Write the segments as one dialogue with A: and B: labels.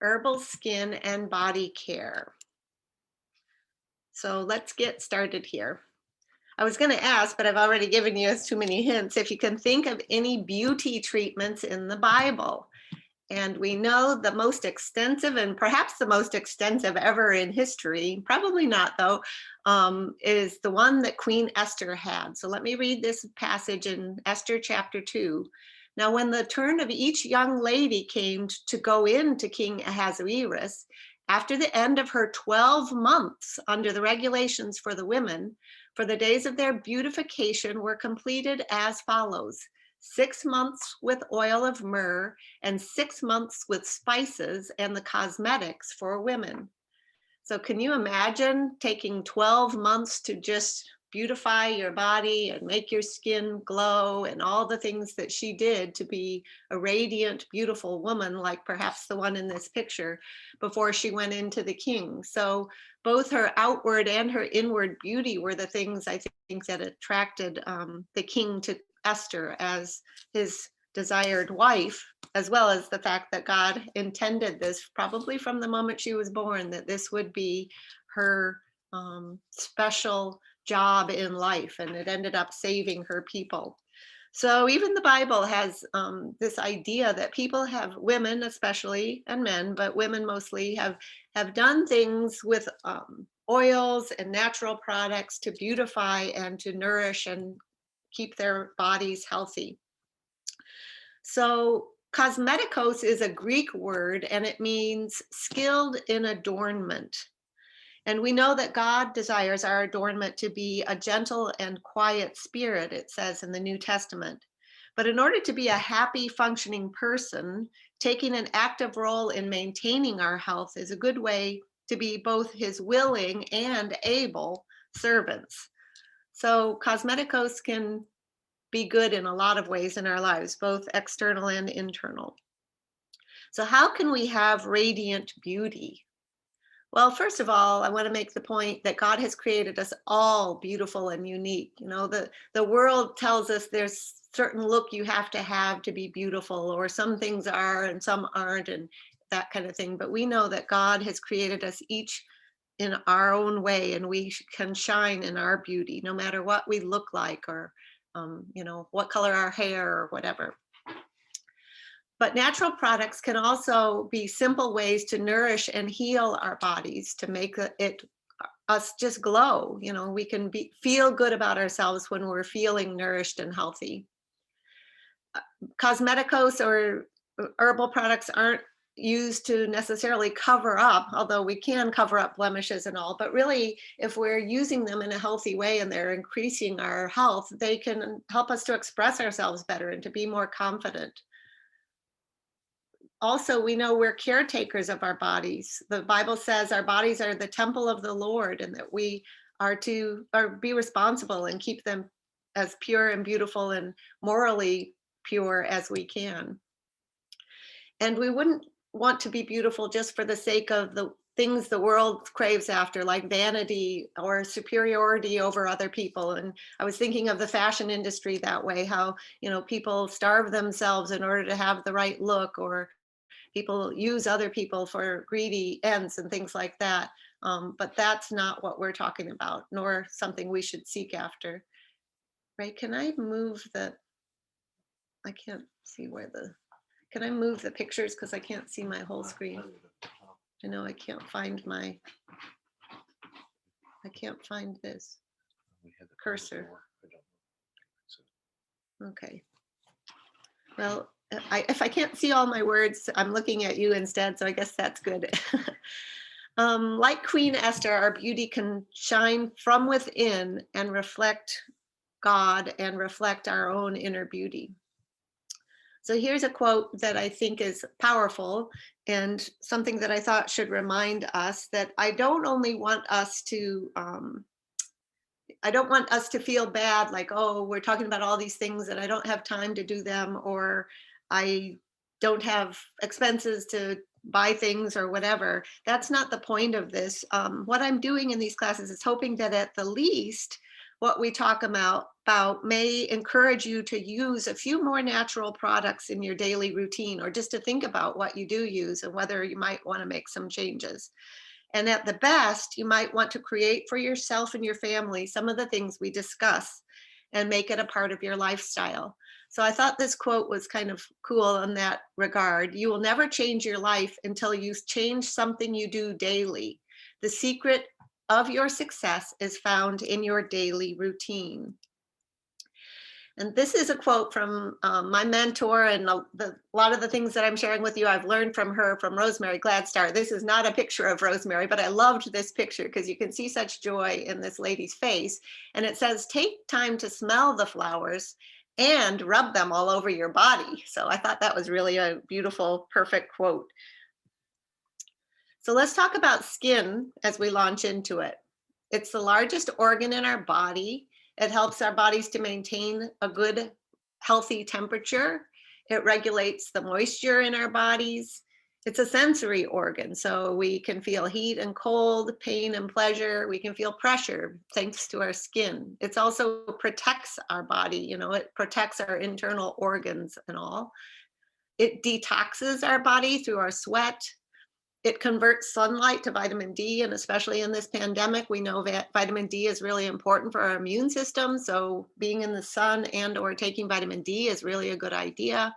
A: Herbal skin and body care. So let's get started here. I was going to ask, but I've already given you too many hints, if you can think of any beauty treatments in the Bible. And we know the most extensive, and perhaps the most extensive ever in history, probably not though, is the one that Queen Esther had. So let me read this passage in Esther chapter 2. Now, when the turn of each young lady came to go in to King Ahasuerus, after the end of her 12 months under the regulations for the women, for the days of their beautification were completed as follows: 6 months with oil of myrrh, and 6 months with spices and the cosmetics for women. So can you imagine taking 12 months to just beautify your body and make your skin glow, and all the things that she did to be a radiant, beautiful woman, like perhaps the one in this picture, before she went into the king? So both her outward and her inward beauty were the things I think that attracted the king to Esther as his desired wife, as well as the fact that God intended this probably from the moment she was born, that this would be her special job in life, and it ended up saving her people. So even the Bible has this idea that people have, women especially, and men, but women mostly, have done things with oils and natural products to beautify and to nourish and keep their bodies healthy. So cosmeticos is a Greek word, and it means skilled in adornment. And we know that God desires our adornment to be a gentle and quiet spirit, it says in the New Testament. But in order to be a happy, functioning person, taking an active role in maintaining our health is a good way to be both his willing and able servants. So cosmeticos can be good in a lot of ways in our lives, both external and internal. So how can we have radiant beauty? Well, first of all, I want to make the point that God has created us all beautiful and unique. You know, the world tells us there's certain look you have to be beautiful, or some things are and some aren't, and that kind of thing. But we know that God has created us each in our own way, and we can shine in our beauty, no matter what we look like, or what color our hair or whatever. But natural products can also be simple ways to nourish and heal our bodies, to make it us just glow. You know, we can feel good about ourselves when we're feeling nourished and healthy. Cosmeticos or herbal products aren't used to necessarily cover up, although we can cover up blemishes and all, but really if we're using them in a healthy way and they're increasing our health, they can help us to express ourselves better and to be more confident. Also, we know we're caretakers of our bodies. The Bible says our bodies are the temple of the Lord, and that we are to be responsible and keep them as pure and beautiful and morally pure as we can. And we wouldn't want to be beautiful just for the sake of the things the world craves after, like vanity or superiority over other people. And I was thinking of the fashion industry that way, how, people starve themselves in order to have the right look, or people use other people for greedy ends and things like that. But that's not what we're talking about, nor something we should seek after. Right? Can I move I can't see can I move the pictures, because I can't see my whole screen? I know I can't find this cursor. Okay. Well, if I can't see all my words, I'm looking at you instead, so I guess that's good. Like Queen Esther, our beauty can shine from within and reflect God and reflect our own inner beauty. So here's a quote that I think is powerful, and something that I thought should remind us that I don't want us to feel bad, like, oh, we're talking about all these things and I don't have time to do them, or I don't have expenses to buy things or whatever. That's not the point of this. What I'm doing in these classes is hoping that at the least what we talk about may encourage you to use a few more natural products in your daily routine, or just to think about what you do use and whether you might want to make some changes. And at the best, you might want to create for yourself and your family some of the things we discuss and make it a part of your lifestyle. So I thought this quote was kind of cool in that regard. You will never change your life until you change something you do daily. The secret of your success is found in your daily routine. And this is a quote from my mentor, and a lot of the things that I'm sharing with you, I've learned from her, from Rosemary Gladstar. This is not a picture of Rosemary, but I loved this picture because you can see such joy in this lady's face. And it says, take time to smell the flowers and rub them all over your body. So I thought that was really a beautiful, perfect quote. So let's talk about skin as we launch into it. It's the largest organ in our body. It helps our bodies to maintain a good, healthy temperature. It regulates the moisture in our bodies. It's a sensory organ, so we can feel heat and cold, pain and pleasure. We can feel pressure thanks to our skin. It also protects our body, it protects our internal organs and all. It detoxes our body through our sweat. It converts sunlight to vitamin D, and especially in this pandemic, we know that vitamin D is really important for our immune system. So being in the sun and or taking vitamin D is really a good idea.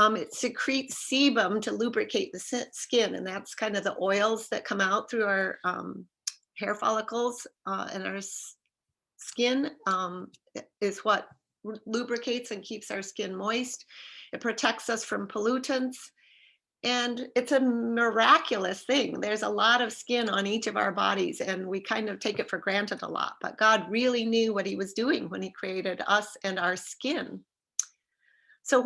A: It secretes sebum to lubricate the skin, and that's kind of the oils that come out through our hair follicles and our skin is what lubricates and keeps our skin moist. It protects us from pollutants. And it's a miraculous thing. There's a lot of skin on each of our bodies, and we kind of take it for granted a lot. But God really knew what he was doing when he created us and our skin. So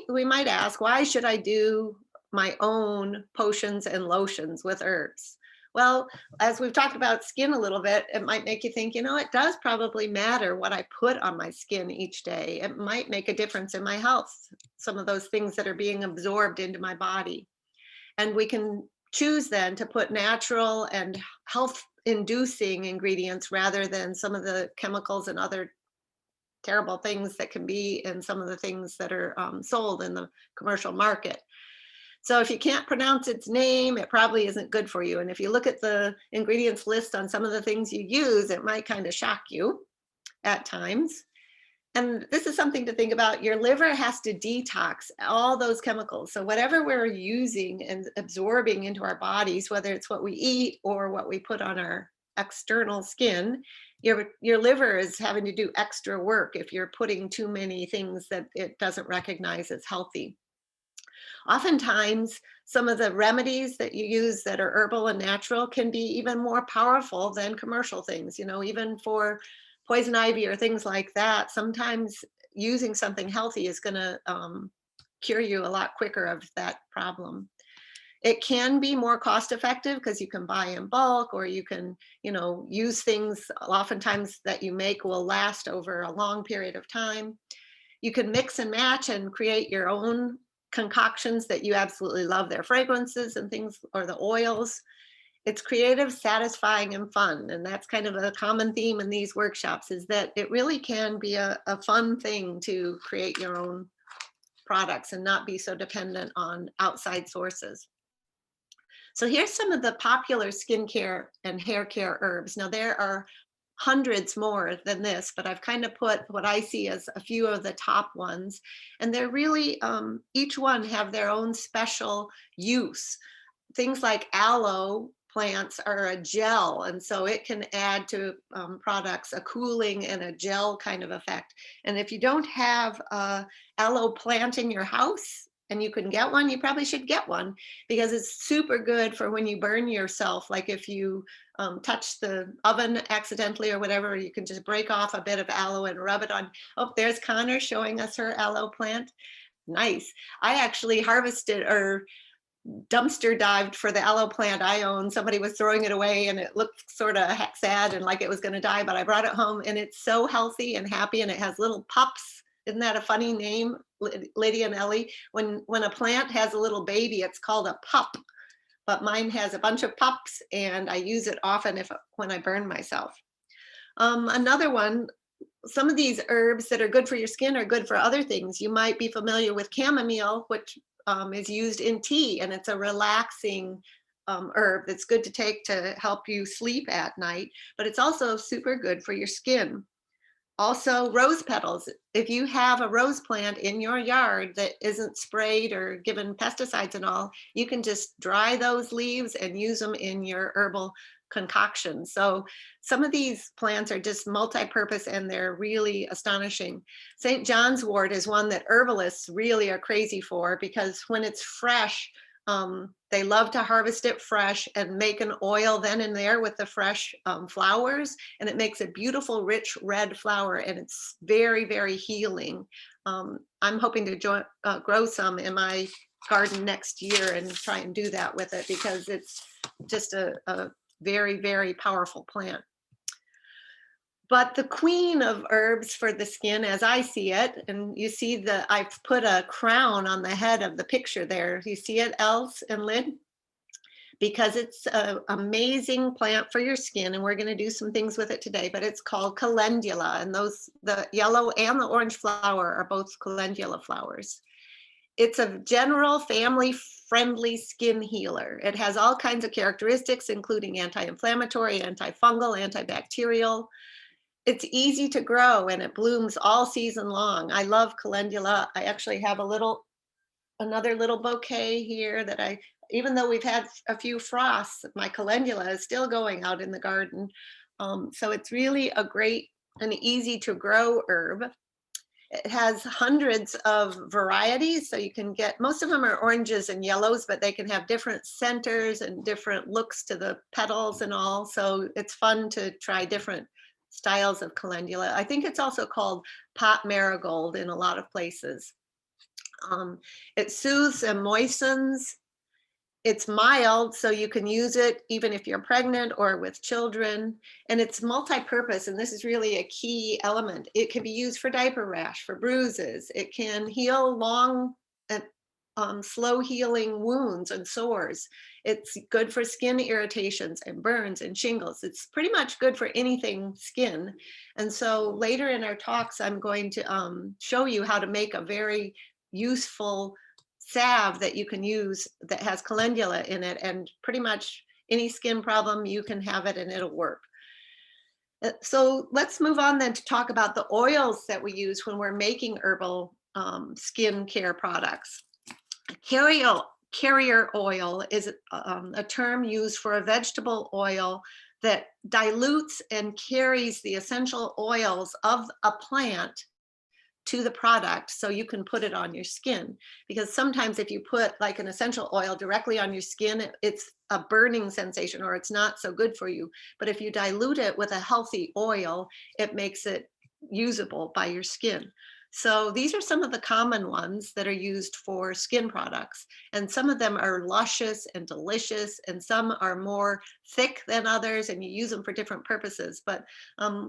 A: we might ask, why should I do my own potions and lotions with herbs? Well, as we've talked about skin a little bit, it might make you think, it does probably matter what I put on my skin each day. It might make a difference in my health, some of those things that are being absorbed into my body. And we can choose then to put natural and health inducing ingredients rather than some of the chemicals and other terrible things that can be in some of the things that are sold in the commercial market. So if you can't pronounce its name, it probably isn't good for you. And if you look at the ingredients list on some of the things you use, it might kind of shock you at times. And this is something to think about. Your liver has to detox all those chemicals. So whatever we're using and absorbing into our bodies, whether it's what we eat or what we put on our external skin, your liver is having to do extra work if you're putting too many things that it doesn't recognize as healthy. Oftentimes, some of the remedies that you use that are herbal and natural can be even more powerful than commercial things, even for poison ivy or things like that. Sometimes using something healthy is going to cure you a lot quicker of that problem. It can be more cost effective because you can buy in bulk, or you can, use things oftentimes that you make will last over a long period of time. You can mix and match and create your own concoctions that you absolutely love, their fragrances and things, or the oils. It's creative, satisfying, and fun. And that's kind of a common theme in these workshops, is that it really can be a fun thing to create your own products and not be so dependent on outside sources. So here's some of the popular skincare and hair care herbs. Now there are hundreds more than this, but I've kind of put what I see as a few of the top ones. And they're really, each one have their own special use. Things like aloe plants are a gel, and so it can add to products a cooling and a gel kind of effect. And if you don't have aloe plant in your house and you can get one, you probably should get one, because it's super good for when you burn yourself. Like if you touch the oven accidentally or whatever, you can just break off a bit of aloe and rub it on. Oh, there's Connor showing us her aloe plant. Nice. I actually harvested or dumpster dived for the aloe plant I own. Somebody was throwing it away and it looked sort of sad and like it was going to die, but I brought it home and it's so healthy and happy, and it has little pups. Isn't that a funny name, Lydia and Ellie? When a plant has a little baby, it's called a pup, but mine has a bunch of pups, and I use it often when I burn myself. Another one, some of these herbs that are good for your skin are good for other things. You might be familiar with chamomile, which is used in tea, and it's a relaxing herb that's good to take to help you sleep at night, but it's also super good for your skin. Also, rose petals. If you have a rose plant in your yard that isn't sprayed or given pesticides and all, you can just dry those leaves and use them in your herbal concoction. So some of these plants are just multi-purpose and they're really astonishing. St. John's wort is one that herbalists really are crazy for because when it's fresh, they love to harvest it fresh and make an oil then and there with the fresh flowers, and it makes a beautiful, rich red flower, and it's very, very healing. I'm hoping to grow some in my garden next year and try and do that with it because it's just a very, very powerful plant. But the queen of herbs for the skin, as I see it, and you see I've put a crown on the head of the picture there. You see it, Els and Lyd? Because it's an amazing plant for your skin, and we're going to do some things with it today, but it's called Calendula, and the yellow and the orange flower are both Calendula flowers. It's a general family-friendly skin healer. It has all kinds of characteristics, including anti-inflammatory, antifungal, antibacterial. It's easy to grow and it blooms all season long. I love calendula. I actually have another little bouquet here that even though we've had a few frosts, my calendula is still going out in the garden. So it's really a great and easy to grow herb. It has hundreds of varieties, so you can get, most of them are oranges and yellows, but they can have different centers and different looks to the petals and all. So it's fun to try different styles of calendula. I think it's also called pot marigold in a lot of places. It soothes and moistens. It's mild, so you can use it even if you're pregnant or with children. And it's multi-purpose, and this is really a key element. It can be used for diaper rash, for bruises. It can heal long and slow healing wounds and sores. It's good for skin irritations and burns and shingles. It's pretty much good for anything skin. And so later in our talks, I'm going to show you how to make a very useful salve that you can use that has calendula in it, and pretty much any skin problem, you can have it and it'll work. So let's move on then to talk about the oils that we use when we're making herbal skin care products. Carrier oil is a term used for a vegetable oil that dilutes and carries the essential oils of a plant to the product so you can put it on your skin. Because sometimes if you put like an essential oil directly on your skin, it's a burning sensation or it's not so good for you. But if you dilute it with a healthy oil, it makes it usable by your skin. So these are some of the common ones that are used for skin products. And some of them are luscious and delicious, and some are more thick than others, and you use them for different purposes. But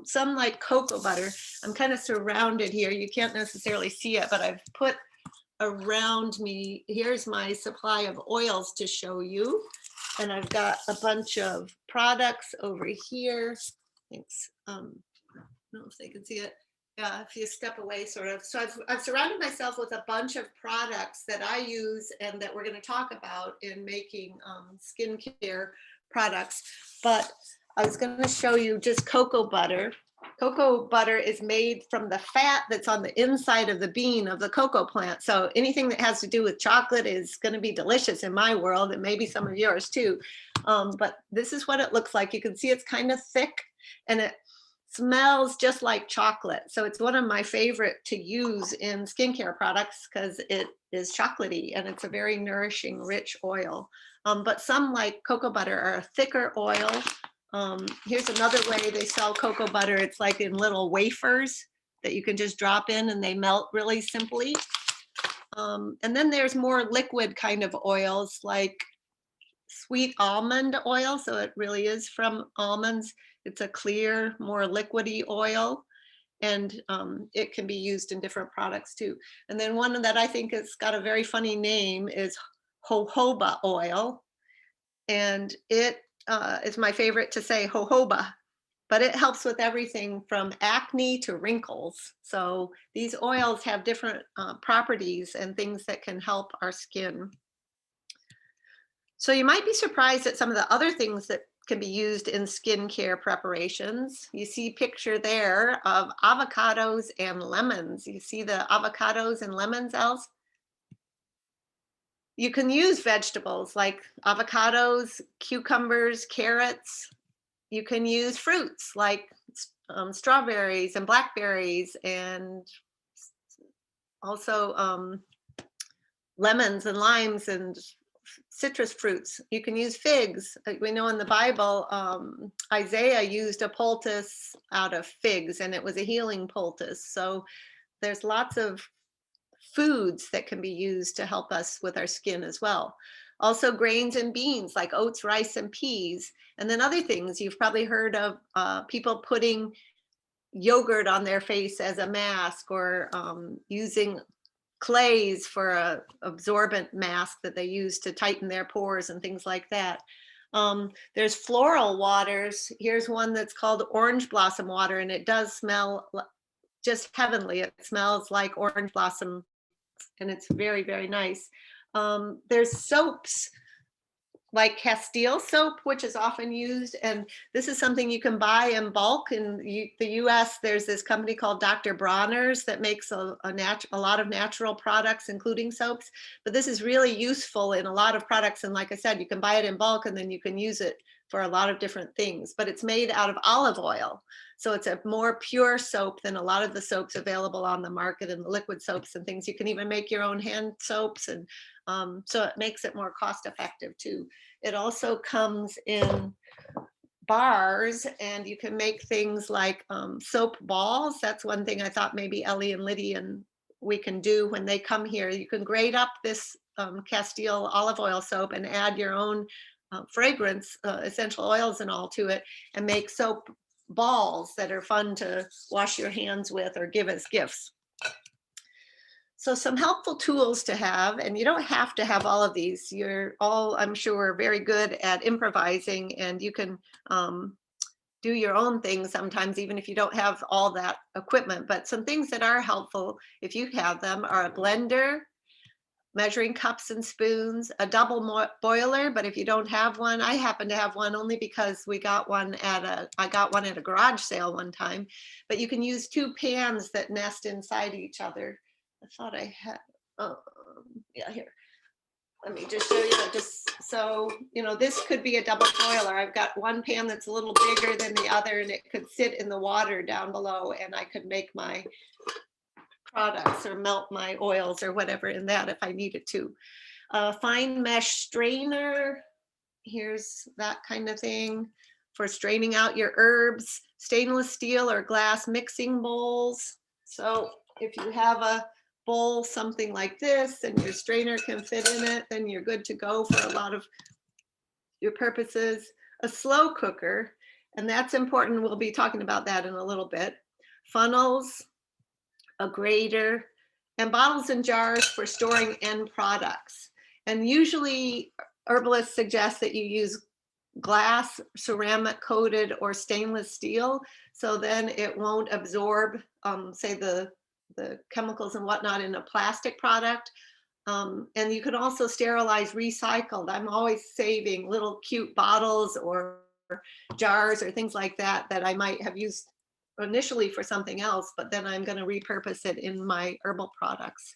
A: some like cocoa butter, I'm kind of surrounded here. You can't necessarily see it, but I've put around me, here's my supply of oils to show you. And I've got a bunch of products over here. Thanks. I don't know if they can see it. If you step away sort of. So I've surrounded myself with a bunch of products that I use and that we're going to talk about in making skincare products. But I was going to show you just cocoa butter. Cocoa butter is made from the fat that's on the inside of the bean of the cocoa plant. So anything that has to do with chocolate is going to be delicious in my world, and maybe some of yours too. But this is what it looks like. You can see it's kind of thick and it smells just like chocolate. So it's one of my favorite to use in skincare products because it is chocolatey and it's a very nourishing, rich oil. But some like cocoa butter are a thicker oil. Here's another way they sell cocoa butter. It's like in little wafers that you can just drop in and they melt really simply. And then there's more liquid kind of oils like sweet almond oil. So it really is from almonds. It's a clear, more liquidy oil, and it can be used in different products too. And then one that I think has got a very funny name is jojoba oil. And it is my favorite to say jojoba. but it helps with everything from acne to wrinkles. So these oils have different properties and things that can help our skin. So you might be surprised at some of the other things that can be used in skincare preparations. You see picture there of avocados and lemons. You see the avocados and lemons, Els? You can use vegetables like avocados, cucumbers, carrots. You can use fruits like strawberries and blackberries, and also lemons and limes and citrus fruits. You can use figs. We know in the Bible, Isaiah used a poultice out of figs, and it was a healing poultice. So there's lots of foods that can be used to help us with our skin as well. Also grains and beans like oats, rice, and peas. And then other things you've probably heard of, people putting yogurt on their face as a mask, or using clays for a absorbent mask that they use to tighten their pores and things like that. There's floral waters. Here's one that's called orange blossom water, and it does smell just heavenly. It smells like orange blossom, and it's very, very nice. There's soaps like Castile soap, which is often used, and this is something you can buy in bulk. In the US, there's this company called Dr. Bronner's that makes a lot of natural products, including soaps, but this is really useful in a lot of products. And like I said, you can buy it in bulk, and then you can use it for a lot of different things, but it's made out of olive oil. So it's a more pure soap than a lot of the soaps available on the market, and the liquid soaps and things. You can even make your own hand soaps, and so it makes it more cost effective too. It also comes in bars, and you can make things like soap balls. That's one thing I thought maybe Ellie and Lydia and we can do when they come here. You can grate up this Castile olive oil soap and add your own fragrance, essential oils and all to it, and make soap balls that are fun to wash your hands with or give as gifts. So some helpful tools to have, and you don't have to have all of these. You're all, I'm sure, very good at improvising, and you can do your own things sometimes, even if you don't have all that equipment. But some things that are helpful, if you have them, are a blender, measuring cups and spoons, a double boiler. But if you don't have one, I happen to have one only because I got one at a garage sale one time. But you can use two pans that nest inside each other. I thought I had, yeah, here. Let me just show you that. Just so you know, this could be a double boiler. I've got one pan that's a little bigger than the other, and it could sit in the water down below, and I could make my products or melt my oils or whatever in that if I needed to. Fine mesh strainer. Here's that kind of thing for straining out your herbs. Stainless steel or glass mixing bowls. So if you have a bowl, something like this, and your strainer can fit in it, then you're good to go for a lot of your purposes. A slow cooker, and that's important. We'll be talking about that in a little bit. Funnels, a grater, and bottles and jars for storing end products. And usually herbalists suggest that you use glass, ceramic coated, or stainless steel, so then it won't absorb, say, the chemicals and whatnot in a plastic product. And you can also sterilize recycled. I'm always saving little cute bottles or jars or things like that that I might have used initially for something else, but then I'm going to repurpose it in my herbal products.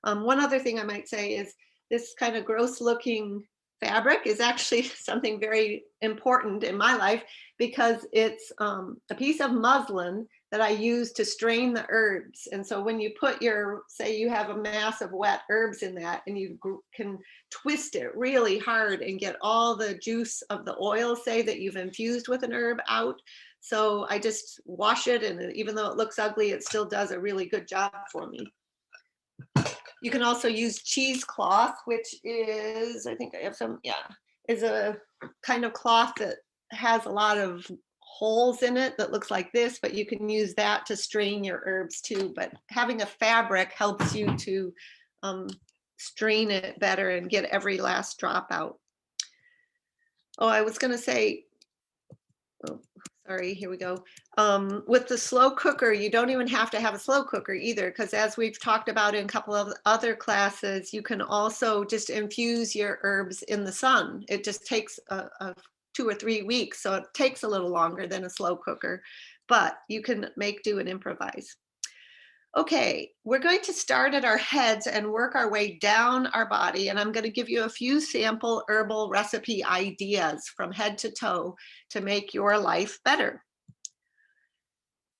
A: One other thing I might say is this kind of gross looking fabric is actually something very important in my life, because it's a piece of muslin that I use to strain the herbs. And so when you put say you have a mass of wet herbs in that, and you can twist it really hard and get all the juice of the oil, say, that you've infused with an herb out. So I just wash it, and even though it looks ugly, it still does a really good job for me. You can also use cheesecloth, which is, I think I have some, yeah, is a kind of cloth that has a lot of holes in it that looks like this, but you can use that to strain your herbs too. But having a fabric helps you to strain it better and get every last drop out. Oh, I was going to say, oh, Sorry, here we go. With the slow cooker, you don't even have to have a slow cooker either, because as we've talked about in a couple of other classes, you can also just infuse your herbs in the sun. It just takes a 2 or 3 weeks, so it takes a little longer than a slow cooker, but you can make do and improvise. Okay, we're going to start at our heads and work our way down our body. And I'm going to give you a few sample herbal recipe ideas from head to toe to make your life better.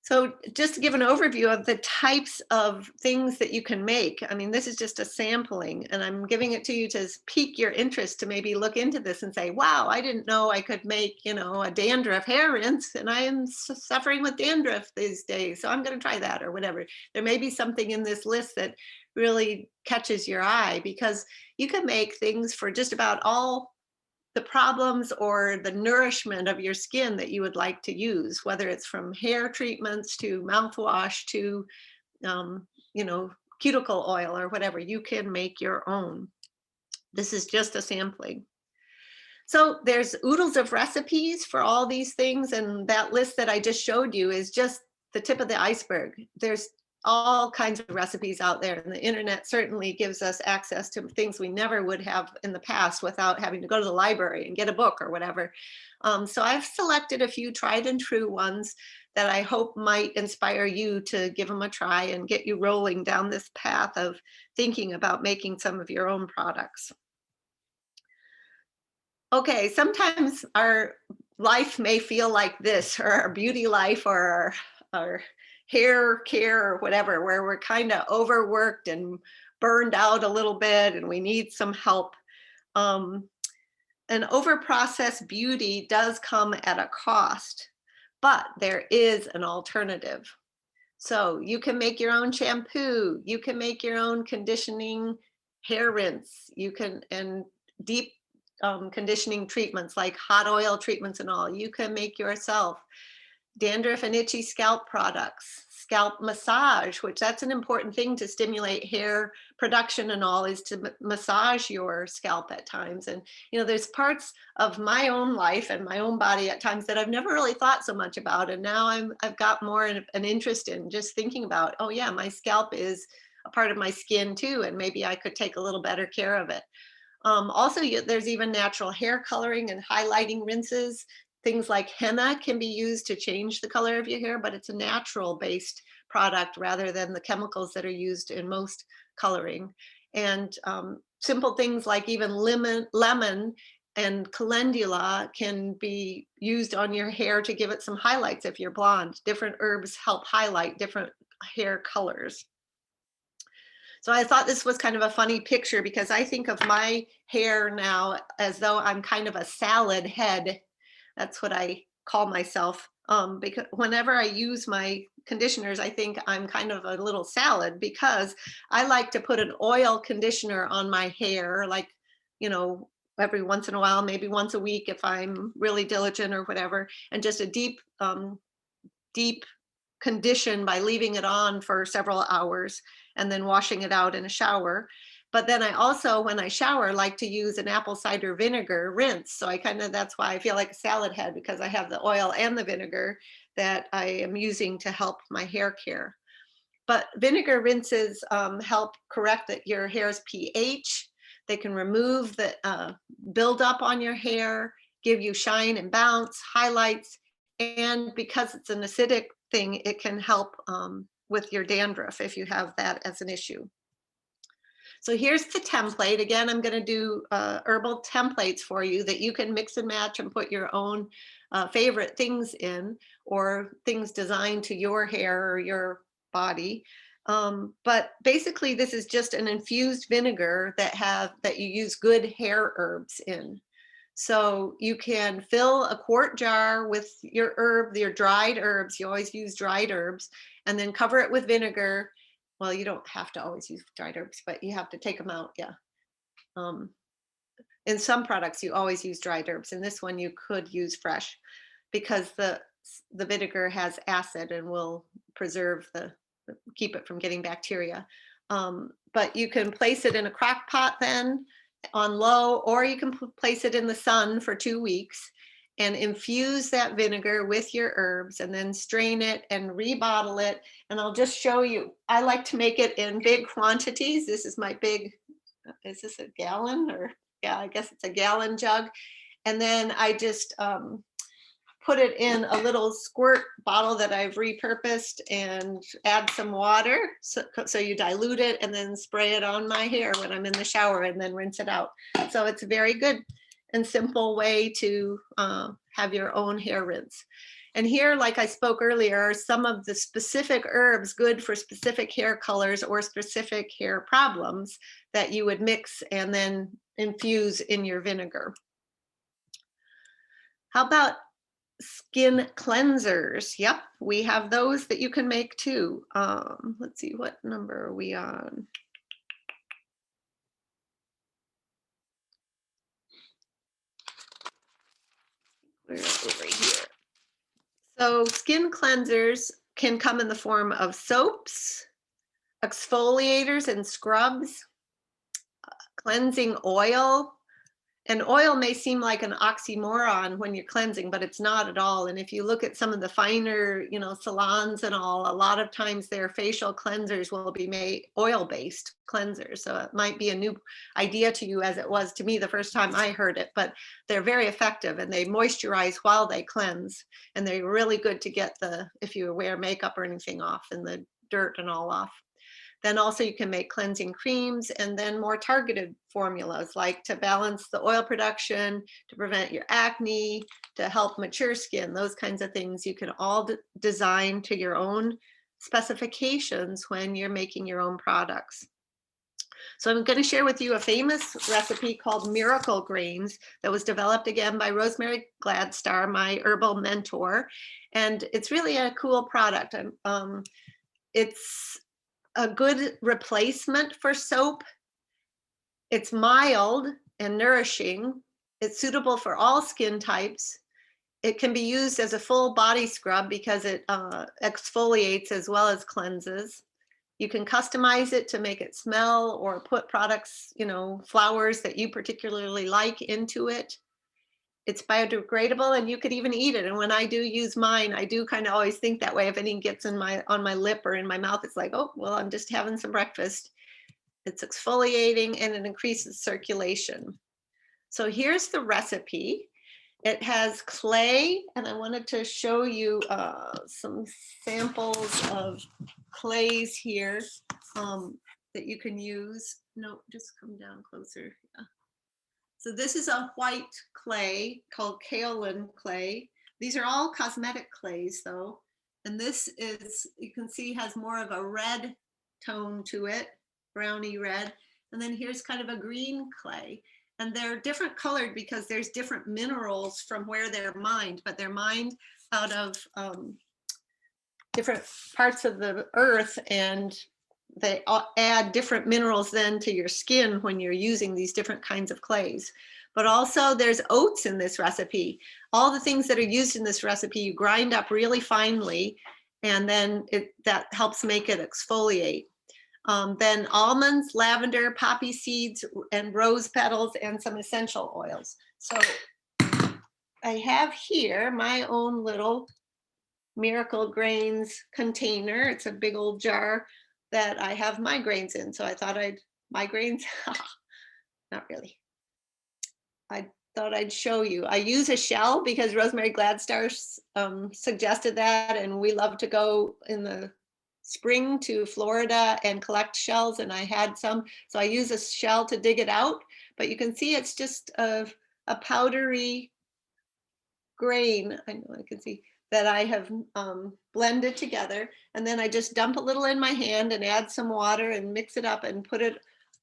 A: So just to give an overview of the types of things that you can make, I mean, this is just a sampling, and I'm giving it to you to pique your interest to maybe look into this and say, wow, I didn't know I could make, a dandruff hair rinse, and I am suffering with dandruff these days, so I'm going to try that or whatever. There may be something in this list that really catches your eye, because you can make things for just about all the problems or the nourishment of your skin that you would like to use, whether it's from hair treatments to mouthwash to, um, cuticle oil or whatever. You can make your own. This is just a sampling. So there's oodles of recipes for all these things, and that list that I just showed you is just the tip of the iceberg. There's all kinds of recipes out there, and the internet certainly gives us access to things we never would have in the past without having to go to the library and get a book or whatever. So I've selected a few tried and true ones that I hope might inspire you to give them a try and get you rolling down this path of thinking about making some of your own products. Okay, sometimes our life may feel like this, or our beauty life, or our hair care, or whatever, where we're kind of overworked and burned out a little bit and we need some help. Um, an overprocessed beauty does come at a cost, but there is an alternative. So you can make your own shampoo, you can make your own conditioning hair rinse, you can, and deep conditioning treatments like hot oil treatments and all, you can make yourself. Dandruff and itchy scalp products, scalp massage, which that's an important thing to stimulate hair production and all, is to massage your scalp at times. And there's parts of my own life and my own body at times that I've never really thought so much about, and now I've got more an interest in just thinking about, oh yeah, my scalp is a part of my skin too, and maybe I could take a little better care of it. Also, there's even natural hair coloring and highlighting rinses. Things like henna can be used to change the color of your hair, but it's a natural based product rather than the chemicals that are used in most coloring. And simple things like even lemon and calendula can be used on your hair to give it some highlights if you're blonde. Different herbs help highlight different hair colors. So I thought this was kind of a funny picture, because I think of my hair now as though I'm kind of a salad head. That's what I call myself. Because whenever I use my conditioners, I think I'm kind of a little salad, because I like to put an oil conditioner on my hair, like, every once in a while, maybe once a week if I'm really diligent or whatever, and just a deep condition by leaving it on for several hours and then washing it out in a shower. But then I also, when I shower, like to use an apple cider vinegar rinse. So that's why I feel like a salad head, because I have the oil and the vinegar that I am using to help my hair care. But vinegar rinses help correct your hair's pH. They can remove the buildup on your hair, give you shine and bounce, highlights, and because it's an acidic thing, it can help with your dandruff if you have that as an issue. So here's the template. Again, I'm going to do herbal templates for you that you can mix and match and put your own favorite things in, or things designed to your hair or your body. But basically, this is just an infused vinegar that you use good hair herbs in. So you can fill a quart jar with your dried herbs. You always use dried herbs, and then cover it with vinegar. Well, you don't have to always use dried herbs, but you have to take them out. Yeah. In some products, you always use dried herbs. In this one, you could use fresh, because the vinegar has acid and will keep it from getting bacteria. But you can place it in a crock pot then on low, or you can place it in the sun for 2 weeks. and infuse that vinegar with your herbs and then strain it and rebottle it. And I'll just show you. I like to make it in big quantities. This is my big, is this a gallon or, yeah, I guess it's a gallon jug. And then I just put it in a little squirt bottle that I've repurposed and add some water. So you dilute it and then spray it on my hair when I'm in the shower and then rinse it out. So it's a very good and simple way to have your own hair rinse. And here, like I spoke earlier, are some of the specific herbs good for specific hair colors or specific hair problems that you would mix and then infuse in your vinegar. How about skin cleansers? Yep, we have those that you can make too. Let's see, what number are we on? We're over here. So skin cleansers can come in the form of soaps, exfoliators and scrubs, cleansing oil. And oil may seem like an oxymoron when you're cleansing, but it's not at all. And if you look at some of the finer, salons and all, a lot of times their facial cleansers will be made oil-based cleansers. So it might be a new idea to you, as it was to me the first time I heard it, but they're very effective and they moisturize while they cleanse. And they're really good to get if you wear makeup or anything off and the dirt and all off. Then also you can make cleansing creams and then more targeted formulas, like to balance the oil production, to prevent your acne, to help mature skin, those kinds of things you can all design to your own specifications when you're making your own products. So I'm going to share with you a famous recipe called Miracle Grains that was developed again by Rosemary Gladstar, my herbal mentor. And it's really a cool product. It's a good replacement for soap. It's mild and nourishing. It's suitable for all skin types. It can be used as a full body scrub because it exfoliates as well as cleanses. You can customize it to make it smell or put products, flowers that you particularly like into it. It's biodegradable and you could even eat it. And when I do use mine, I do kind of always think that way. If anything gets on my lip or in my mouth, it's like, oh, well, I'm just having some breakfast. It's exfoliating and it increases circulation. So here's the recipe. It has clay, and I wanted to show you some samples of clays here that you can use. No, just come down closer. Yeah. So this is a white clay called kaolin clay. These are all cosmetic clays though. And this is, you can see, has more of a red tone to it, browny red. And then here's kind of a green clay. And they're different colored because there's different minerals from where they're mined, but they're mined out of different parts of the earth, and they add different minerals then to your skin when you're using these different kinds of clays. But also there's oats in this recipe. All the things that are used in this recipe, you grind up really finely, and then that helps make it exfoliate. Then almonds, lavender, poppy seeds, and rose petals, and some essential oils. So I have here my own little Miracle Grains container. It's a big old jar that I have my grains in. So I thought my grains, not really. I thought I'd show you. I use a shell because Rosemary Gladstar suggested that, and we love to go in the spring to Florida and collect shells, and I had some. So I use a shell to dig it out, but you can see it's just a powdery grain. I know I can see that I have blended together, and then I just dump a little in my hand and add some water and mix it up and put it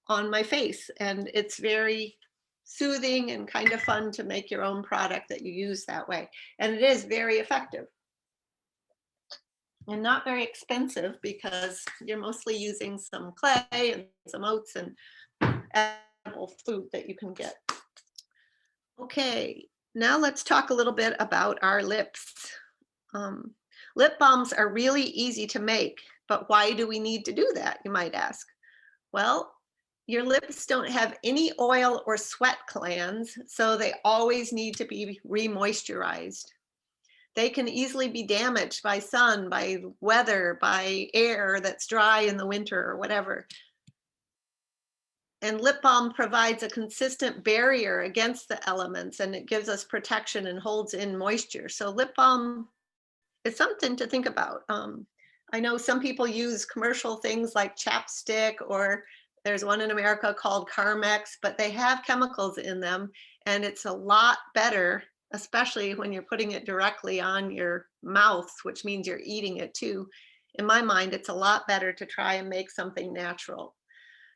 A: on my face. And it's very soothing and kind of fun to make your own product that you use that way. And it is very effective and not very expensive because you're mostly using some clay and some oats and edible food that you can get. Okay, now let's talk a little bit about our lips. Lip balms are really easy to make, but why do we need to do that, you might ask? Well, Your lips don't have any oil or sweat glands, so they always need to be re-moisturized. They can easily be damaged by sun, by weather, by air that's dry in the winter or whatever. And lip balm provides a consistent barrier against the elements, and it gives us protection and holds in moisture. So lip balm is something to think about. I know some people use commercial things like chapstick, or there's one in America called Carmex, but they have chemicals in them, and it's a lot better, especially when you're putting it directly on your mouth, which means you're eating it too. In my mind, it's a lot better to try and make something natural.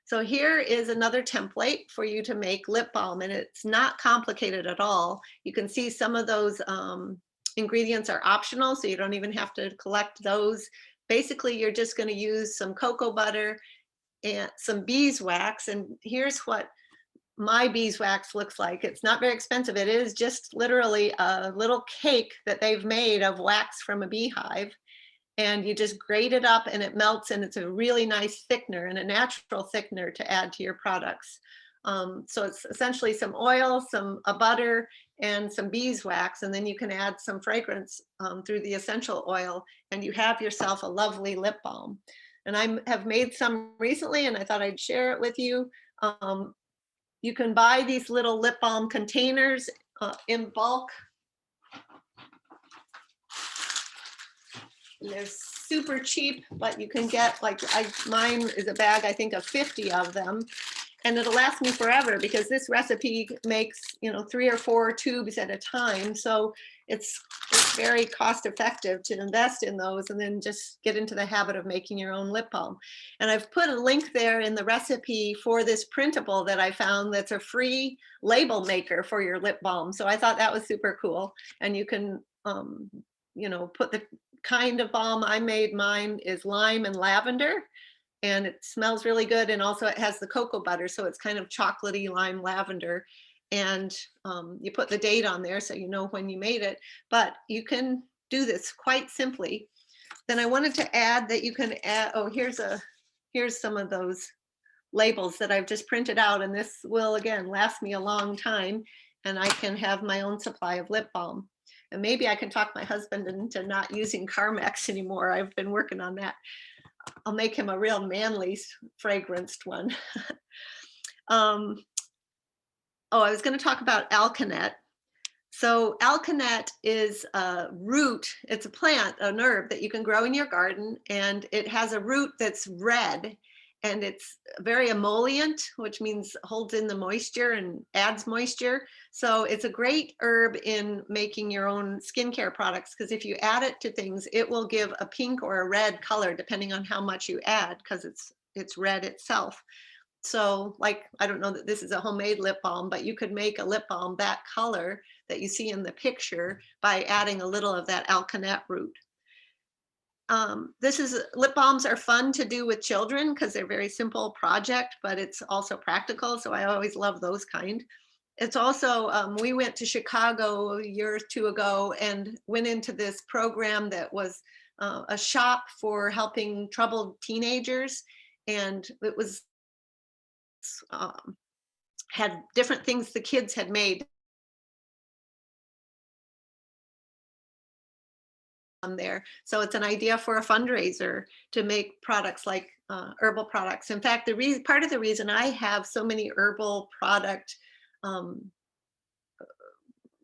A: So here is another template for you to make lip balm, and it's not complicated at all. You can see some of those ingredients are optional, so you don't even have to collect those. Basically, you're just going to use some cocoa butter and some beeswax, and here's what my beeswax looks like. It's not very expensive. It is just literally a little cake that they've made of wax from a beehive, and you just grate it up and it melts, and it's a really nice thickener and a natural thickener to add to your products. So it's essentially some oil, a butter, and some beeswax, and then you can add some fragrance through the essential oil, and you have yourself a lovely lip balm. And I have made some recently, and I thought I'd share it with you. You can buy these little lip balm containers in bulk. They're super cheap, but you can get mine is a bag, I think, of 50 of them, and it'll last me forever because this recipe makes 3 or 4 tubes at a time. So it's very cost effective to invest in those and then just get into the habit of making your own lip balm. And I've put a link there in the recipe for this printable that I found that's a free label maker for your lip balm. So I thought that was super cool. And you can put the kind of balm I made. Mine is lime and lavender, and it smells really good. And also it has the cocoa butter, so it's kind of chocolatey lime lavender. And you put the date on there so you know when you made it, but you can do this quite simply. Then I wanted to add that you can add, here's some of those labels that I've just printed out, and this will again last me a long time, and I can have my own supply of lip balm. And maybe I can talk my husband into not using Carmex anymore. I've been working on that. I'll make him a real manly fragranced one. I was going to talk about alkanet. So alkanet is a root. It's a plant, an herb that you can grow in your garden, and it has a root that's red, and it's very emollient, which means holds in the moisture and adds moisture. So it's a great herb in making your own skincare products, because if you add it to things, it will give a pink or a red color depending on how much you add, because it's red itself. So I don't know that this is a homemade lip balm, but you could make a lip balm that color that you see in the picture by adding a little of that alkanet root. Lip balms are fun to do with children because they're a very simple project, but it's also practical. So I always love those kind. It's also, we went to Chicago a year or two ago and went into this program that was a shop for helping troubled teenagers. And it was, had different things the kids had made on there. So it's an idea for a fundraiser to make products like herbal products. In fact, part of the reason I have so many herbal product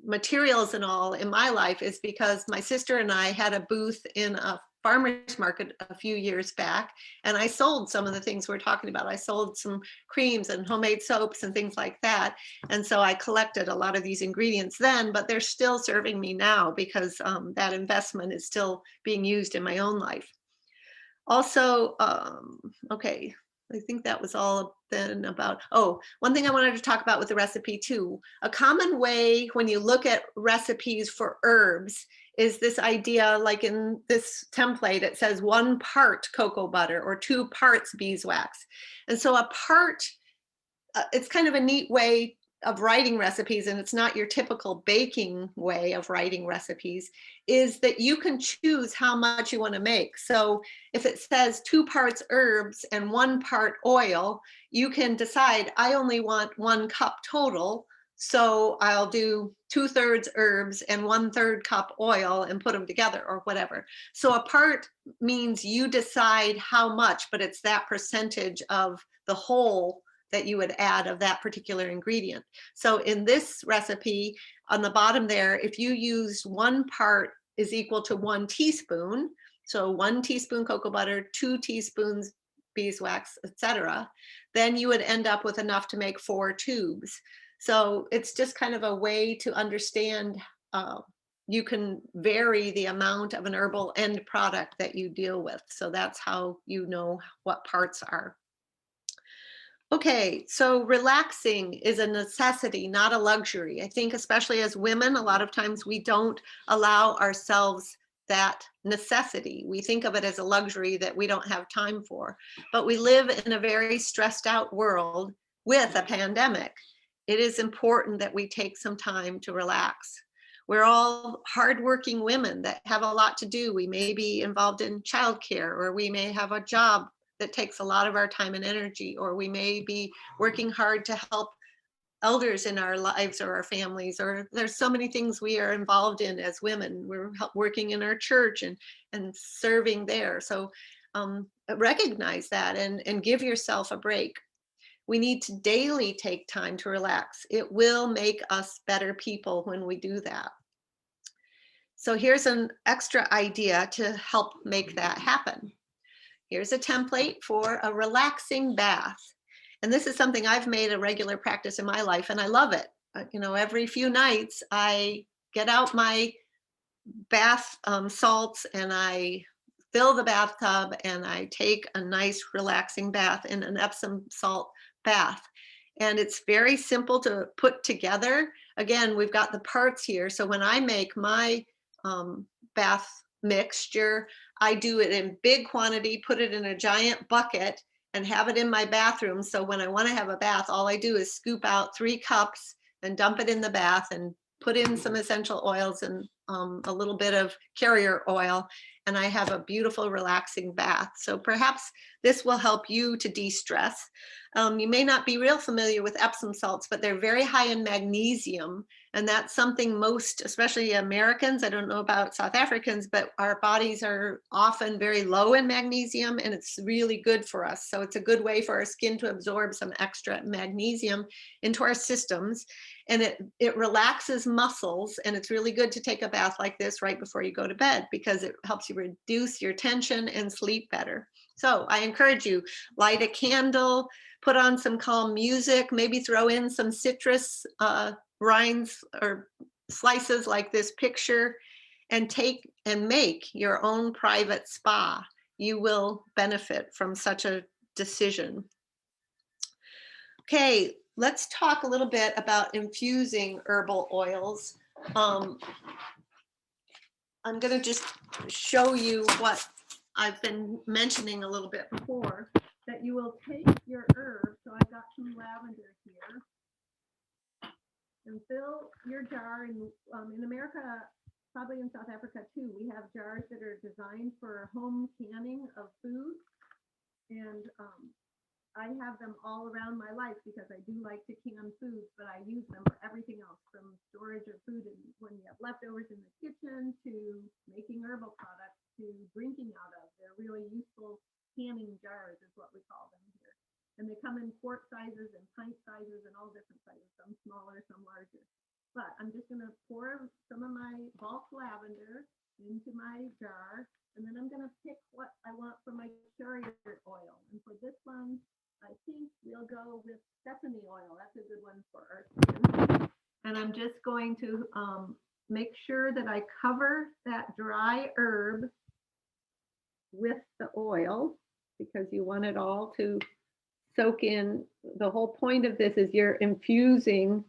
A: materials and all in my life is because my sister and I had a booth in a farmer's market a few years back, and I sold some of the things we're talking about. I sold some creams and homemade soaps and things like that. And so I collected a lot of these ingredients then, but they're still serving me now because that investment is still being used in my own life. Also, okay, I think that was all then about, one thing I wanted to talk about with the recipe too. A common way when you look at recipes for herbs is this idea, like in this template, it says 1 part cocoa butter or 2 parts beeswax. And so a part, it's kind of a neat way of writing recipes, and it's not your typical baking way of writing recipes, is that you can choose how much you want to make. So if it says 2 parts herbs and 1 part oil, you can decide, I only want 1 cup total. So I'll do 2/3 herbs and 1/3 cup oil and put them together or whatever. So a part means you decide how much, but it's that percentage of the whole that you would add of that particular ingredient. So in this recipe, on the bottom there, if you used 1 part is equal to 1 teaspoon, so 1 teaspoon cocoa butter, 2 teaspoons beeswax, etc., then you would end up with enough to make 4 tubes. So it's just kind of a way to understand. You can vary the amount of an herbal end product that you deal with. So that's how you know what parts are. Okay, so relaxing is a necessity, not a luxury. I think, especially as women, a lot of times we don't allow ourselves that necessity. We think of it as a luxury that we don't have time for. But we live in a very stressed out world with a pandemic. It is important that we take some time to relax. We're all hardworking women that have a lot to do. We may be involved in childcare, or we may have a job that takes a lot of our time and energy, or we may be working hard to help elders in our lives or our families, or there's so many things we are involved in as women. We're working in our church and serving there. So recognize that and give yourself a break. We need to daily take time to relax. It will make us better people when we do that. So here's an extra idea to help make that happen. Here's a template for a relaxing bath. And this is something I've made a regular practice in my life, and I love it. Every few nights I get out my bath salts and I fill the bathtub and I take a nice relaxing bath in an Epsom salt bath. And it's very simple to put together. Again, we've got the parts here. So when I make my bath mixture, I do it in big quantity, put it in a giant bucket, and have it in my bathroom. So when I want to have a bath, all I do is scoop out 3 cups and dump it in the bath and put in some essential oils and a little bit of carrier oil, and I have a beautiful, relaxing bath. So perhaps this will help you to de-stress. You may not be real familiar with Epsom salts, but they're very high in magnesium, and that's something most, especially Americans, I don't know about South Africans, but our bodies are often very low in magnesium, and it's really good for us. So it's a good way for our skin to absorb some extra magnesium into our systems, and it relaxes muscles, and it's really good to take a bath like this right before you go to bed because it helps you reduce your tension and sleep better. So I encourage you, light a candle, put on some calm music, maybe throw in some citrus rinds or slices like this picture, and take and make your own private spa. You will benefit from such a decision. Okay, let's talk a little bit about infusing herbal oils. I'm going to just show you what I've been mentioning a little bit before, that you will take your herb. So I've got some lavender here, and fill your jar. In America, probably in South Africa too, we have jars that are designed for home canning of food. And I have them all around my life because I do like to can foods, but I use them for everything else, from storage of food and when you have leftovers in the kitchen, to making herbal products, to drinking out of. They're really useful canning jars is what we call them here. And they come in quart sizes and pint sizes and all different sizes, some smaller, some larger. But I'm just going to pour some of my bulk lavender into my jar, and then I'm going to pick what I want for my carrier oil. And for this one, I think we'll go with sesame oil. That's a good one for our skin. And I'm just going to make sure that I cover that dry herb with the oil, because you want it all to soak in. The whole point of this is you're infusing.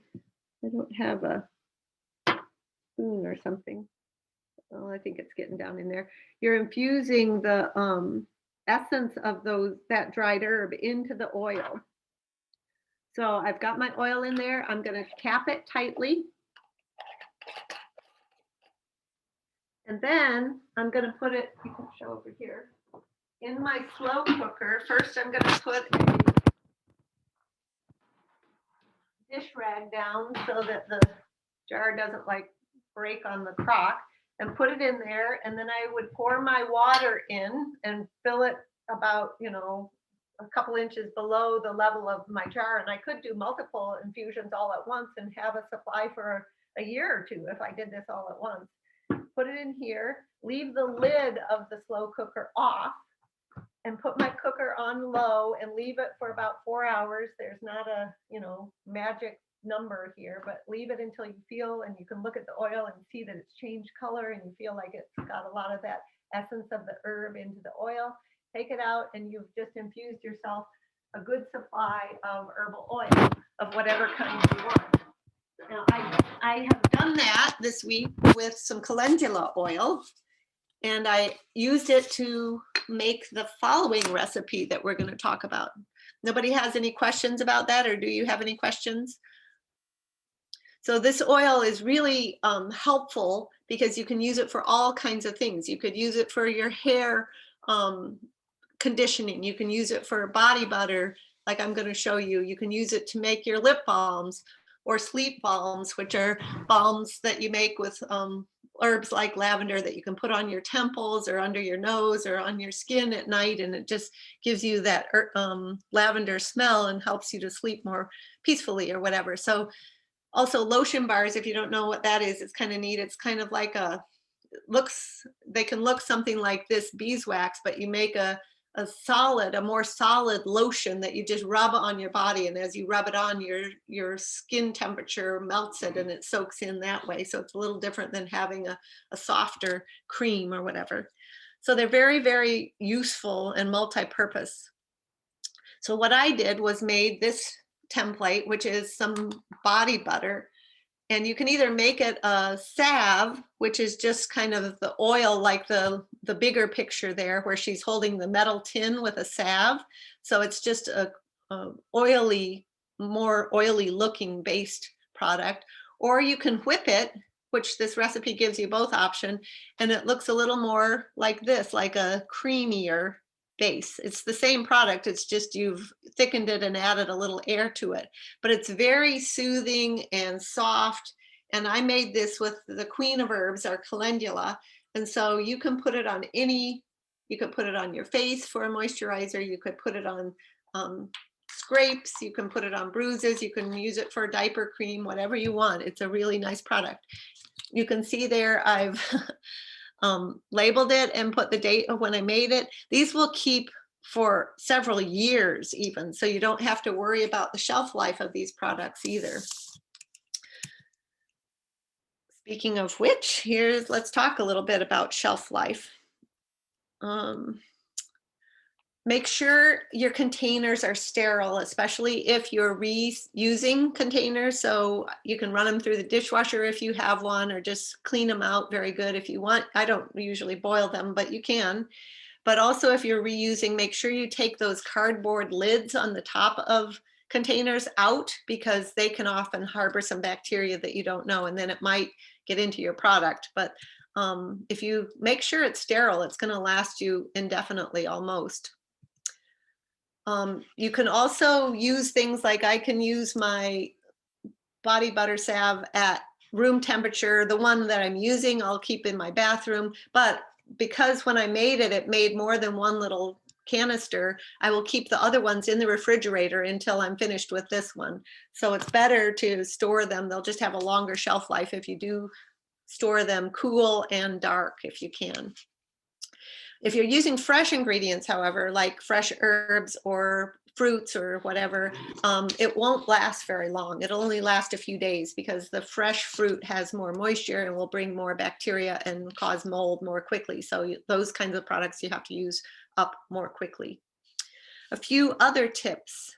A: I don't have a spoon or something. Oh, I think it's getting down in there. You're infusing the essence of that dried herb into the oil. So I've got my oil in there. I'm going to cap it tightly. And then I'm going to put it, you can show over here, in my slow cooker. First, I'm going to put a dish rag down so that the jar doesn't like break on the crock, and put it in there. And then I would pour my water in and fill it about, a couple inches below the level of my jar. And I could do multiple infusions all at once and have a supply for a year or two if I did this all at once. Put it in here, leave the lid of the slow cooker off, and put my cooker on low and leave it for about 4 hours. There's not a, magic number here, but leave it until you feel, and you can look at the oil and see that it's changed color and you feel like it's got a lot of that essence of the herb into the oil. Take it out and you've just infused yourself a good supply of herbal oil of whatever kind you want. Now, I have done that this week with some calendula oil, and I used it to make the following recipe that we're going to talk about. Nobody has any questions about that, or do you have any questions? So this oil is really helpful because you can use it for all kinds of things. You could use it for your hair conditioning. You can use it for body butter, like I'm going to show you. You can use it to make your lip balms or sleep balms, which are balms that you make with herbs like lavender that you can put on your temples or under your nose or on your skin at night. And it just gives you that lavender smell and helps you to sleep more peacefully or whatever. So also lotion bars, if you don't know what that is, it's kind of neat. It's kind of like they can look something like this beeswax, but you make a more solid lotion that you just rub on your body. And as you rub it on, your skin temperature melts it and it soaks in that way. So it's a little different than having a softer cream or whatever. So they're very, very useful and multi-purpose. So what I did was made this template, which is some body butter. And you can either make it a salve, which is just kind of the oil, like the bigger picture there, where she's holding the metal tin with a salve. So it's just a more oily looking based product. Or you can whip it, which this recipe gives you both option, and it looks a little more like this, like a creamier base. It's the same product, it's just you've thickened it and added a little air to it, but it's very soothing and soft. And I made this with the queen of herbs, our calendula, and so you can put it on you could put it on your face for a moisturizer, you could put it on scrapes, you can put it on bruises, you can use it for a diaper cream, whatever you want. It's a really nice product. You can see there I've labeled it and put the date of when I made it. These will keep for several years even, so you don't have to worry about the shelf life of these products either. Speaking of which, let's talk a little bit about shelf life. Make sure your containers are sterile, especially if you're reusing containers. So you can run them through the dishwasher if you have one, or just clean them out very good if you want. I don't usually boil them, but you can. But also if you're reusing, make sure you take those cardboard lids on the top of containers out, because they can often harbor some bacteria that you don't know, and then it might get into your product. But if you make sure it's sterile, it's going to last you indefinitely almost. You can also use things like, I can use my body butter salve at room temperature. The one that I'm using, I'll keep in my bathroom. But because when I made it, it made more than one little canister, I will keep the other ones in the refrigerator until I'm finished with this one. So it's better to store them. They'll just have a longer shelf life if you do store them cool and dark if you can. If you're using fresh ingredients, however, like fresh herbs or fruits or whatever, it won't last very long. It'll only last a few days, because the fresh fruit has more moisture and will bring more bacteria and cause mold more quickly. So those kinds of products you have to use up more quickly. A few other tips.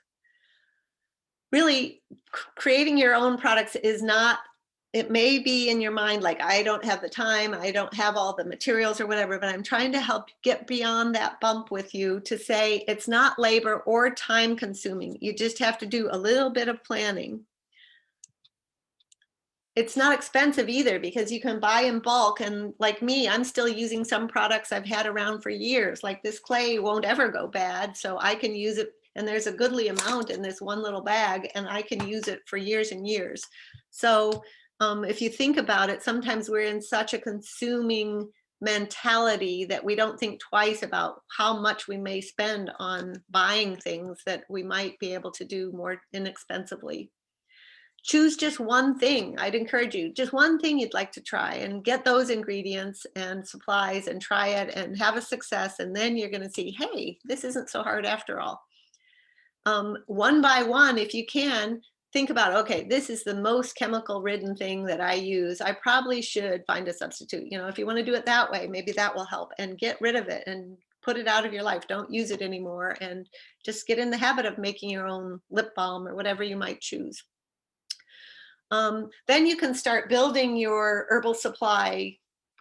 A: Really, creating your own products is not it may be in your mind like, I don't have the time, I don't have all the materials or whatever, but I'm trying to help get beyond that bump with you to say it's not labor or time consuming. You just have to do a little bit of planning. It's not expensive either because you can buy in bulk. And like me, I'm still using some products I've had around for years. Like this clay won't ever go bad, so I can use it. And there's a goodly amount in this one little bag, and I can use it for years and years. So if you think about it, sometimes we're in such a consuming mentality that we don't think twice about how much we may spend on buying things that we might be able to do more inexpensively. Choose just one thing. I'd encourage you, just one thing you'd like to try, and get those ingredients and supplies and try it and have a success. And then you're going to see, hey, this isn't so hard after all. One by one, if you can, think about, okay, this is the most chemical ridden thing that I use. I probably should find a substitute. If you want to do it that way, maybe that will help, and get rid of it and put it out of your life. Don't use it anymore, and just get in the habit of making your own lip balm or whatever you might choose. Then you can start building your herbal supply.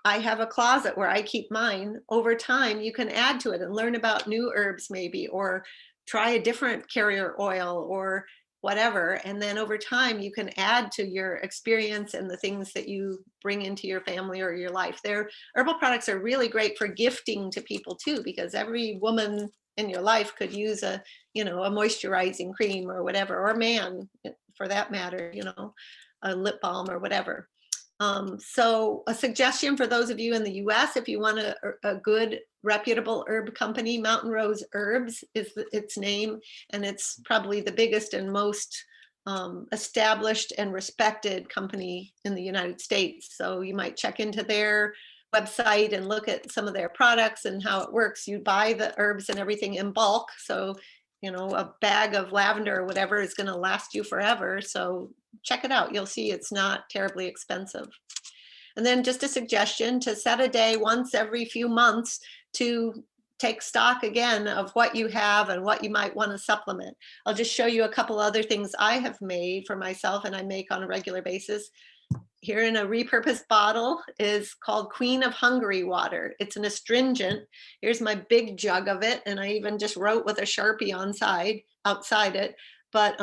A: I have a closet where I keep mine. Over time, you can add to it and learn about new herbs maybe, or try a different carrier oil or whatever. And then over time, you can add to your experience and the things that you bring into your family or your life. Their herbal products are really great for gifting to people too, because every woman in your life could use a moisturizing cream or whatever, or man for that matter, a lip balm or whatever. So a suggestion for those of you in the US, if you want a good reputable herb company, Mountain Rose Herbs is its name, and it's probably the biggest and most established and respected company in the United States. So you might check into their website and look at some of their products and how it works. You buy the herbs and everything in bulk. So, a bag of lavender or whatever is going to last you forever. So check it out. You'll see it's not terribly expensive. And then just a suggestion to set a day once every few months to take stock again of what you have and what you might want to supplement. I'll just show you a couple other things I have made for myself and I make on a regular basis. Here in a repurposed bottle is called Queen of Hungary water. It's an astringent. Here's my big jug of it. And I even just wrote with a Sharpie outside it. But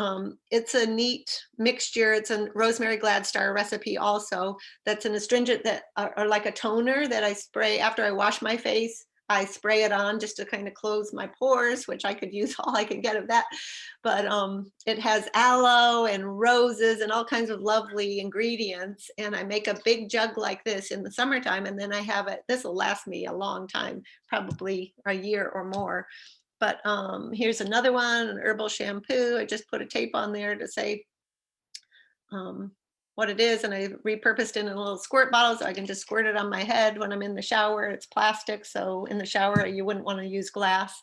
A: it's a neat mixture. It's a Rosemary Gladstar recipe also. That's an astringent that are like a toner that I spray after I wash my face. I spray it on just to kind of close my pores, which I could use all I could get of that. But it has aloe and roses and all kinds of lovely ingredients. And I make a big jug like this in the summertime. And then I have it, this will last me a long time, probably a year or more. But here's another one, an herbal shampoo. I just put a tape on there to say what it is, and I repurposed it in a little squirt bottle so I can just squirt it on my head when I'm in the shower. It's plastic, so in the shower you wouldn't want to use glass.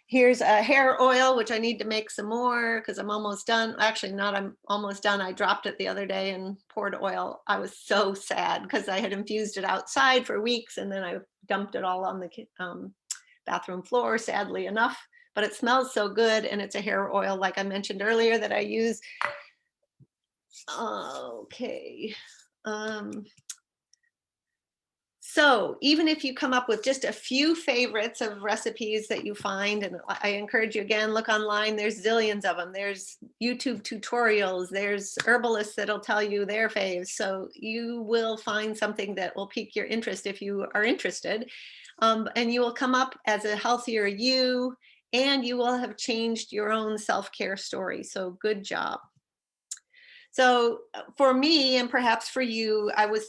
A: Here's a hair oil, which I need to make some more because I'm almost done. Actually, not I'm almost done. I dropped it the other day and poured oil. I was so sad because I had infused it outside for weeks, and then I dumped it all on the bathroom floor, sadly enough. But it smells so good, and it's a hair oil, like I mentioned earlier, that I use. Okay. So even if you come up with just a few favorites of recipes that you find, and I encourage you again, look online, there's zillions of them. There's YouTube tutorials, there's herbalists that'll tell you their faves. So you will find something that will pique your interest if you are interested. And you will come up as a healthier you, and you will have changed your own self-care story. So good job. So for me, and perhaps for you, I was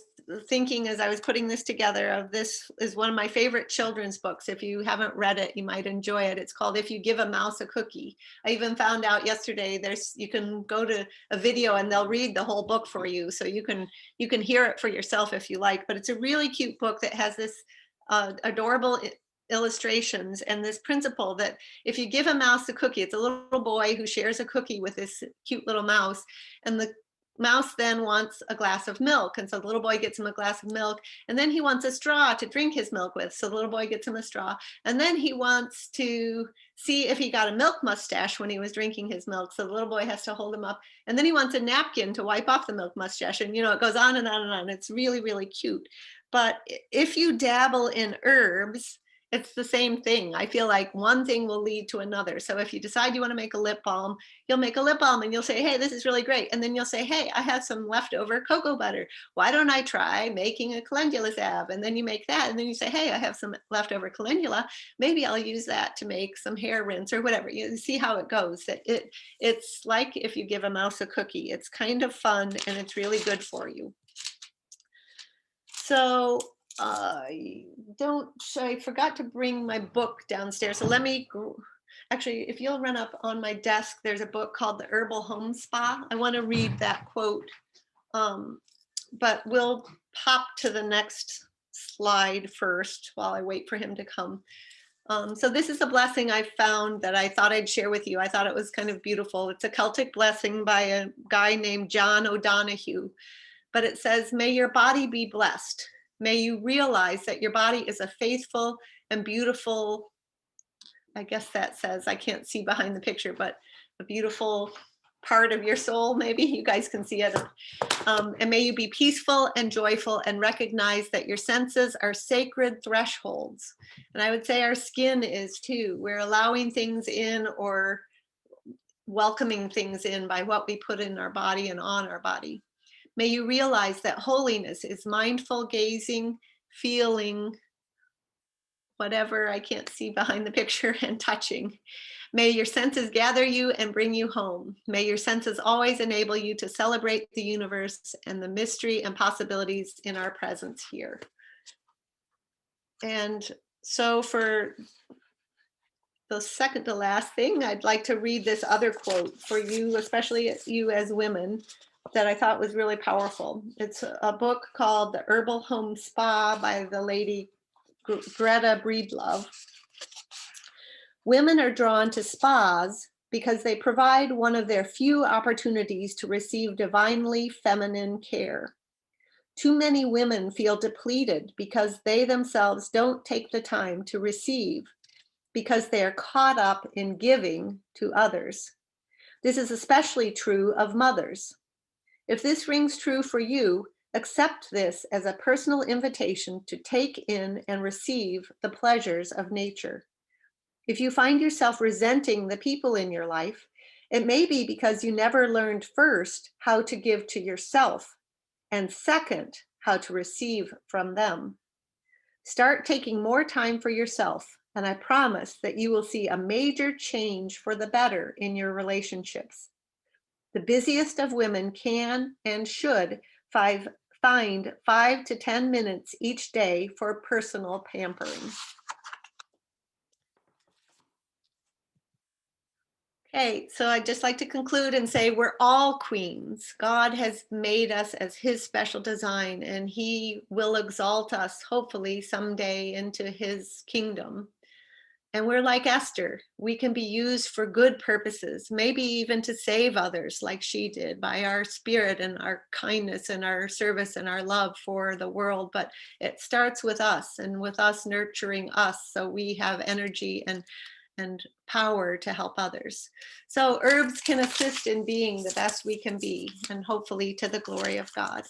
A: thinking as I was putting this together of this is one of my favorite children's books. If you haven't read it, you might enjoy it. It's called If You Give a Mouse a Cookie. I even found out yesterday you can go to a video and they'll read the whole book for you. So you can hear it for yourself if you like, but it's a really cute book that has this adorable illustrations and this principle that if you give a mouse a cookie, it's a little boy who shares a cookie with this cute little mouse, and the mouse then wants a glass of milk. And so the little boy gets him a glass of milk. And then he wants a straw to drink his milk with. So the little boy gets him a straw. And then he wants to see if he got a milk mustache when he was drinking his milk. So the little boy has to hold him up. And then he wants a napkin to wipe off the milk mustache. And, it goes on and on and on. It's really, really cute. But if you dabble in herbs, it's the same thing. I feel like one thing will lead to another. So if you decide you want to make a lip balm, you'll make a lip balm and you'll say, hey, this is really great. And then you'll say, hey, I have some leftover cocoa butter. Why don't I try making a calendula salve? And then you make that. And then you say, hey, I have some leftover calendula. Maybe I'll use that to make some hair rinse or whatever. You see how it goes. It's like if you give a mouse a cookie. It's kind of fun and it's really good for you. So I forgot to bring my book downstairs. So actually, if you'll run up on my desk, there's a book called The Herbal Home Spa. I want to read that quote, but we'll pop to the next slide first while I wait for him to come. So this is a blessing I found that I thought I'd share with you. I thought it was kind of beautiful. It's a Celtic blessing by a guy named John O'Donohue, but it says, may your body be blessed. May you realize that your body is a faithful and beautiful, I guess that says, I can't see behind the picture, but a beautiful part of your soul, maybe you guys can see it. And may you be peaceful and joyful and recognize that your senses are sacred thresholds. And I would say our skin is too. We're allowing things in or welcoming things in by what we put in our body and on our body. May you realize that holiness is mindful gazing, feeling, whatever I can't see behind the picture, and touching. May your senses gather you and bring you home. May your senses always enable you to celebrate the universe and the mystery and possibilities in our presence here. And so for the second to last thing, I'd like to read this other quote for you, especially you as women, that I thought was really powerful. It's a book called The Herbal Home Spa by the lady Greta Breedlove. Women are drawn to spas because they provide one of their few opportunities to receive divinely feminine care. Too many women feel depleted because they themselves don't take the time to receive, because they are caught up in giving to others. This is especially true of mothers. If this rings true for you, accept this as a personal invitation to take in and receive the pleasures of nature. If you find yourself resenting the people in your life, it may be because you never learned first how to give to yourself, and second, how to receive from them. Start taking more time for yourself, and I promise that you will see a major change for the better in your relationships. The busiest of women can and should find 5 to 10 minutes each day for personal pampering. Okay, so I'd just like to conclude and say we're all queens. God has made us as his special design, and he will exalt us, hopefully, someday into his kingdom. And we're like Esther. We can be used for good purposes, maybe even to save others like she did by our spirit and our kindness and our service and our love for the world. But it starts with us and with us nurturing us so we have energy and power to help others. So herbs can assist in being the best we can be, and hopefully to the glory of God.